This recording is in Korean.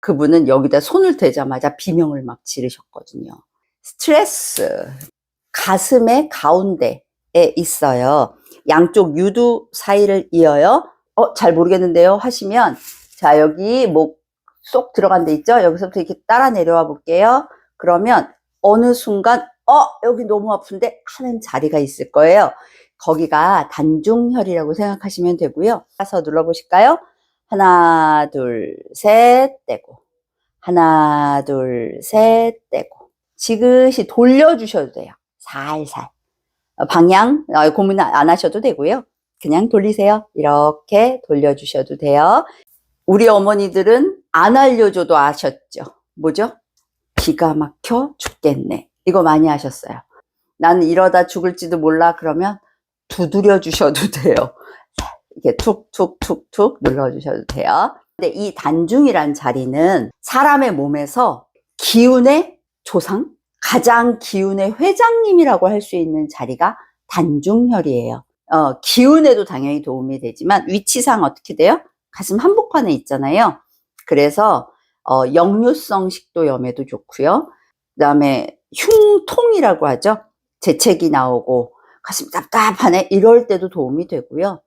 그분은 여기다 손을 대자마자 비명을 막 지르셨거든요. 스트레스, 가슴의 가운데에 있어요. 양쪽 유두 사이를 이어요. 잘 모르겠는데요 하시면, 자, 여기 목 쏙 들어간 데 있죠? 여기서부터 이렇게 따라 내려와 볼게요. 그러면 어느 순간 여기 너무 아픈데 하는 자리가 있을 거예요. 거기가 단중혈이라고 생각하시면 되고요. 가서 눌러보실까요? 하나, 둘, 셋, 떼고. 하나, 둘, 셋, 떼고. 지그시 돌려주셔도 돼요. 살살. 방향 고민 안 하셔도 되고요. 그냥 돌리세요. 이렇게 돌려주셔도 돼요. 우리 어머니들은 안 알려줘도 아셨죠? 뭐죠? 기가 막혀 죽겠네. 이거 많이 하셨어요. 나는 이러다 죽을지도 몰라. 그러면 두드려 주셔도 돼요. 이렇게 툭툭툭툭 눌러주셔도 돼요. 근데 이 단중이란 자리는 사람의 몸에서 기운의 조상, 가장 기운의 회장님이라고 할 수 있는 자리가 단중혈이에요. 기운에도 당연히 도움이 되지만 위치상 어떻게 돼요? 가슴 한복판에 있잖아요. 그래서 역류성 식도염에도 좋고요. 그 다음에 흉통이라고 하죠. 재채기 나오고 가슴 답답하네 이럴 때도 도움이 되고요.